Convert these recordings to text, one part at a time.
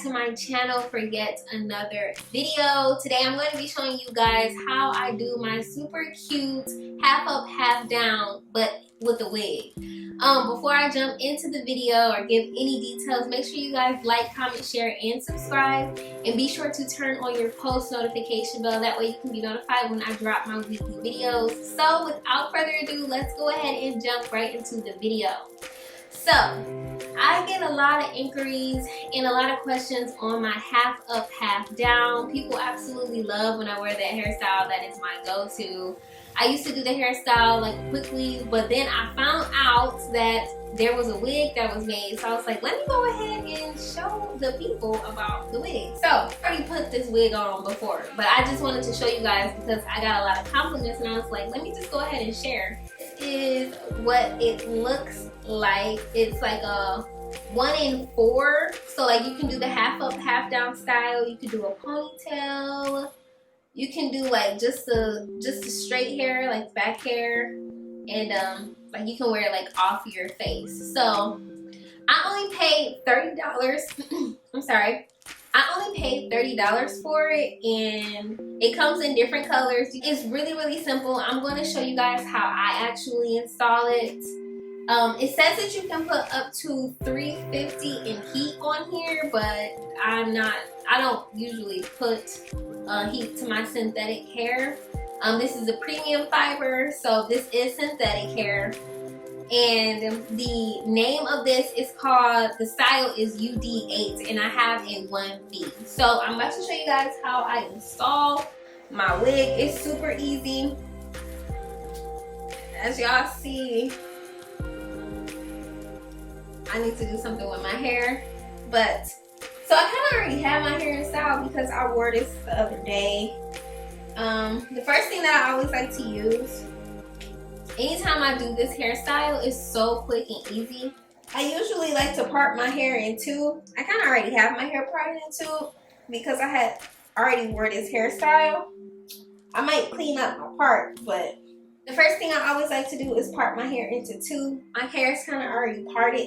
to my channel for yet another video. Today I'm going to be showing you guys how I do my super cute half up, half down, but with a wig. Before I jump into the video or give any details, make sure you guys like, comment, share, and subscribe. And be sure to turn on your post notification bell. That way you can be notified when I drop my weekly videos. So without further ado, let's go ahead and jump right into the video. So, I get a lot of inquiries and a lot of questions on my half up, half down. People absolutely love when I wear that hairstyle. That is my go-to. I used to do the hairstyle like QUICKWEAVE, but then I found out that there was a wig that was made. So I was like, let me go ahead and show the people about the wig. So I already put this wig on before, but I just wanted to show you guys because I got a lot of compliments and I was like, let me just go ahead and share. This is what it looks like. It's like a 1 in 4. So like you can do the half up, half down style. You can do a ponytail. You can do like just a straight hair, like back hair, and like you can wear it like off your face. So I only paid $30. I'm sorry. I only paid $30 for it, and it comes in different colors. It's really, really simple. I'm going to show you guys how I actually install it. It says that you can put up to 350 in heat on here, but I don't usually put heat to my synthetic hair. This is a premium fiber, so this is synthetic hair. And the name of this is called, the style is UD8, and I have a 1B. So I'm about to show you guys how I install my wig. It's super easy. As y'all see, I need to do something with my hair, but so I kind of already have my hair in style because I wore this the other day. The first thing that I always like to use anytime I do this hairstyle is so quick and easy. I usually like to part my hair in two. I kind of already have my hair parted in two because I had already wore this hairstyle. I might clean up my part, but the first thing I always like to do is part my hair into two. My hair is kind of already parted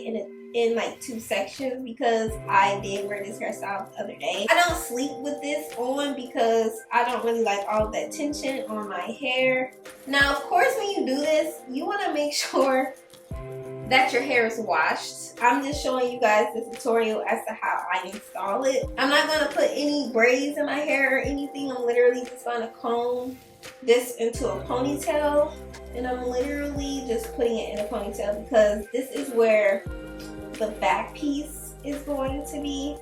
in like 2 sections because I did wear this hairstyle the other day. I don't sleep with this on because I don't really like all that tension on my hair. Now, of course, when you do this, you want to make sure that your hair is washed. I'm just showing you guys the tutorial as to how I install it. I'm not going to put any braids in my hair or anything. I'm literally just going to comb this into a ponytail, and I'm literally just putting it in a ponytail because this is where the back piece is going to be.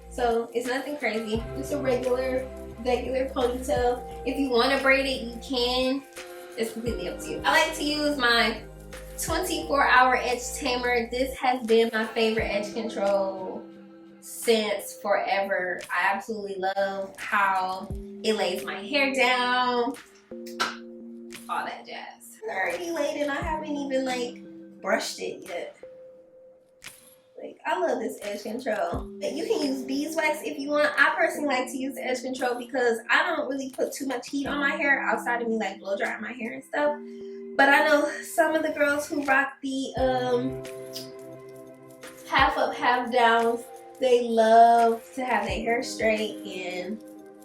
So it's nothing crazy. It's a regular ponytail. If you want to braid it, you can. It's completely up to you. I like to use my 24-hour edge tamer. This has been my favorite edge control since forever. I absolutely love how it lays my hair down, all that jazz. I already laid it. I haven't even like brushed it yet. Like, I love this edge control. You can use beeswax if you want. I personally like to use the edge control because I don't really put too much heat on my hair outside of me like blow drying my hair and stuff. But I know some of the girls who rock the half up, half down, they love to have their hair straight and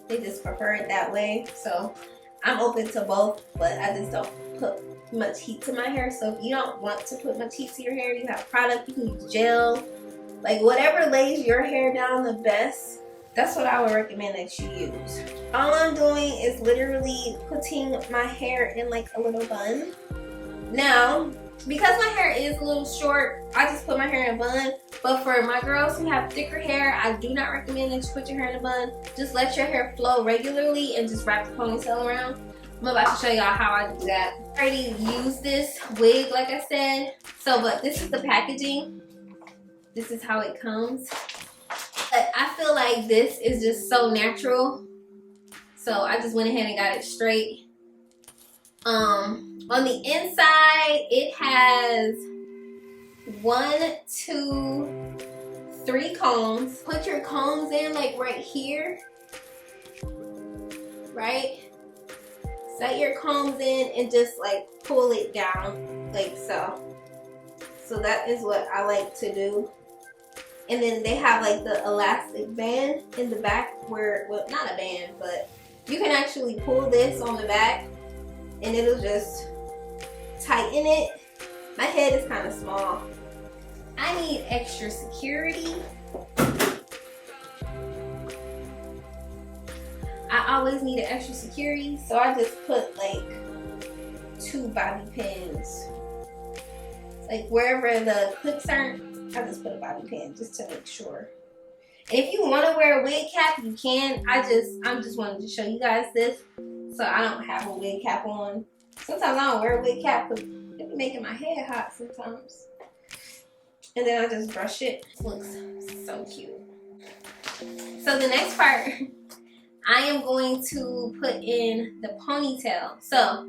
they just prefer it that way. So I'm open to both, but I just don't put much heat to my hair. So if you don't want to put much heat to your hair, you have product, you can use gel, like whatever lays your hair down the best. That's what I would recommend that you use. All I'm doing is literally putting my hair in like a little bun. Now, because my hair is a little short, I just put my hair in a bun. But for my girls who have thicker hair, I do not recommend that you put your hair in a bun. Just let your hair flow regularly and just wrap the ponytail around. I'm about to show y'all how I do that. I already used this wig, like I said. So, but this is the packaging. This is how it comes. But I feel like this is just so natural. So I just went ahead and got it straight. On the inside, it has 1, 2, 3 combs. Put your combs in like right here. Right? Set your combs in and just like pull it down like so. So that is what I like to do. And then they have like the elastic band in the back where, well, not a band, but you can actually pull this on the back and it'll just tighten it. My head is kind of small. I need extra security. I always need an extra security, so I just put like 2 bobby pins. Like wherever the clips aren't, I just put a bobby pin just to make sure. And if you want to wear a wig cap, you can. I'm just wanting to show you guys this, so I don't have a wig cap on. Sometimes I don't wear a wig cap because it be making my head hot sometimes. And then I just brush it. It looks so cute. So the next part, I am going to put in the ponytail. So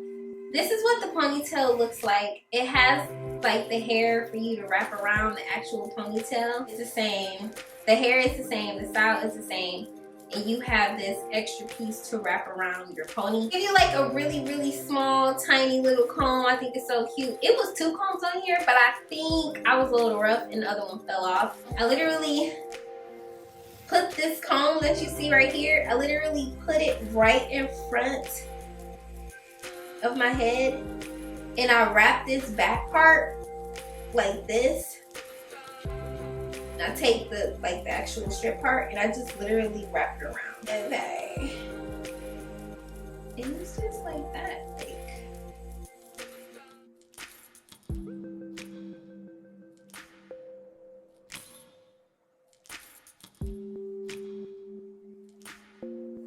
this is what the ponytail looks like. It has like the hair for you to wrap around the actual ponytail. It's the same. The hair is the same. The style is the same. And you have this extra piece to wrap around your pony. Give you like a really, really small, tiny little comb. I think it's so cute. It was 2 combs on here, but I think I was a little rough and the other one fell off. I literally put this comb that you see right here, I literally put it right in front of my head, and I wrap this back part like this. And I take the actual strip part and I just literally wrap it around. Okay. And it's just like that.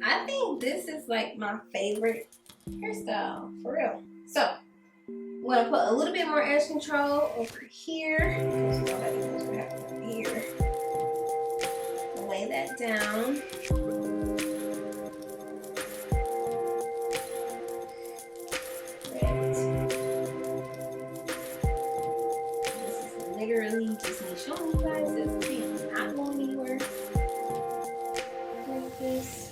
I think this is like my favorite hairstyle, for real. So I'm gonna put a little bit more edge control over here. Here. Lay that down. Right. This is literally just me showing you guys this thing. It's not going anywhere. Like this.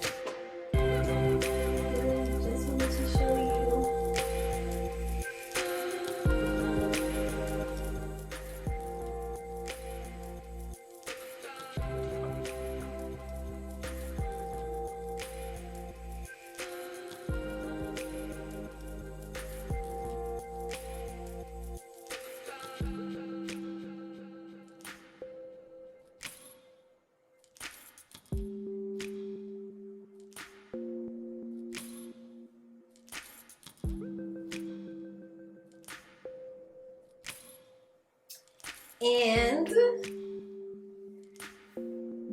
And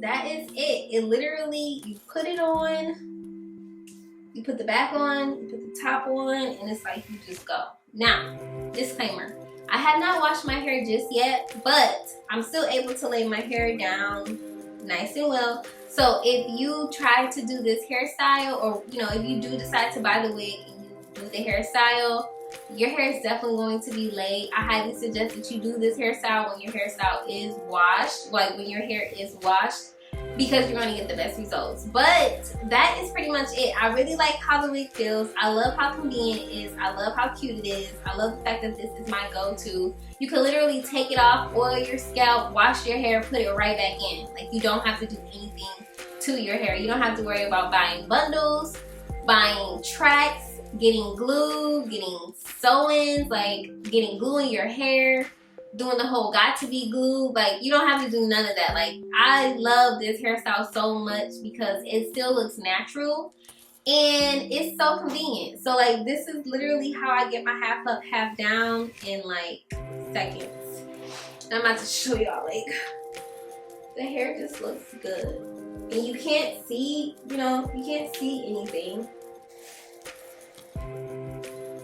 that is it. It literally, you put it on, you put the back on, you put the top on, and it's like you just go. Now, disclaimer, I have not washed my hair just yet, but I'm still able to lay my hair down nice and well. So if you try to do this hairstyle, or if you do decide to buy the wig and you do the hairstyle, your hair is definitely going to be laid. I highly suggest that you do this hairstyle when your hairstyle is washed, like when your hair is washed, because you're going to get the best results. But that is pretty much it. I really like how the wig feels. I love how convenient it is. I love how cute it is. I love the fact that this is my go-to. You can literally take it off, oil your scalp, wash your hair, put it right back in. Like, you don't have to do anything to your hair. You don't have to worry about buying bundles, buying tracks, getting glue, getting sew-ins, like getting glue in your hair, doing the whole got to be glue. Like, you don't have to do none of that. Like, I love this hairstyle so much because it still looks natural and it's so convenient. So like, this is literally how I get my half up, half down in like seconds. And I'm about to show y'all, like, the hair just looks good. And you can't see, you can't see anything.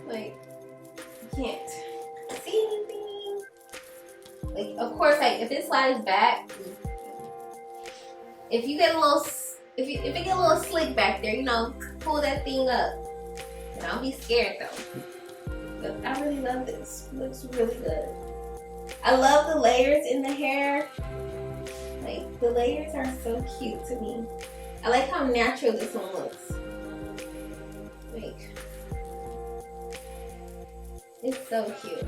Like, you can't see anything. Like, of course, like, if it slides back, if you get a little, if it get a little slick back there, pull that thing up. Don't be scared though. But I really love this. It looks really good. I love the layers in the hair. Like, the layers are so cute to me. I like how natural this one looks. Like, it's so cute.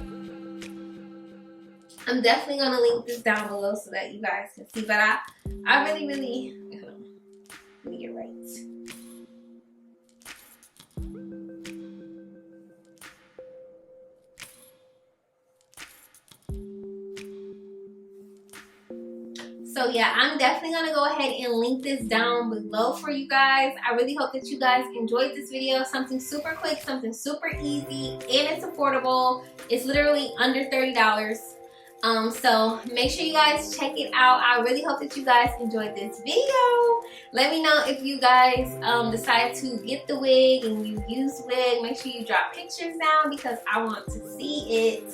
I'm definitely gonna link this down below so that you guys can see. But I really, hold on. Let me get right. So yeah, I'm definitely gonna go ahead and link this down below for you guys. I really hope that you guys enjoyed this video. Something super quick, something super easy, and it's affordable. It's literally under $30. So make sure you guys check it out. I really hope that you guys enjoyed this video. Let me know if you guys decide to get the wig and you use the wig. Make sure you drop pictures down because I want to see it.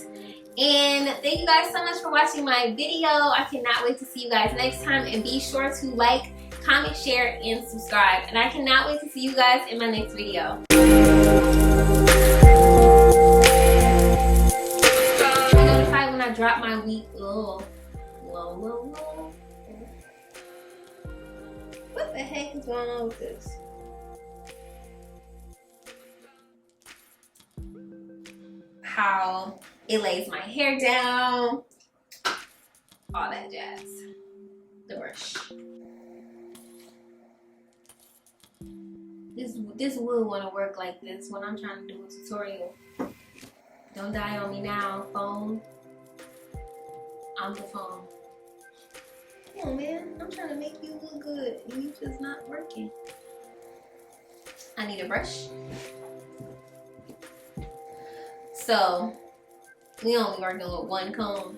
And thank you guys so much for watching my video. I cannot wait to see you guys next time. And be sure to like, comment, share, and subscribe. And I cannot wait to see you guys in my next video. Notify when I drop my week. Oh, whoa. What the heck is going on with this? How it lays my hair down, all that jazz. The brush. This would want to work like this when I'm trying to do a tutorial. Don't die on me now, phone. I'm the phone. Come on, man. I'm trying to make you look good and you just not working. I need a brush. So we only working with one comb.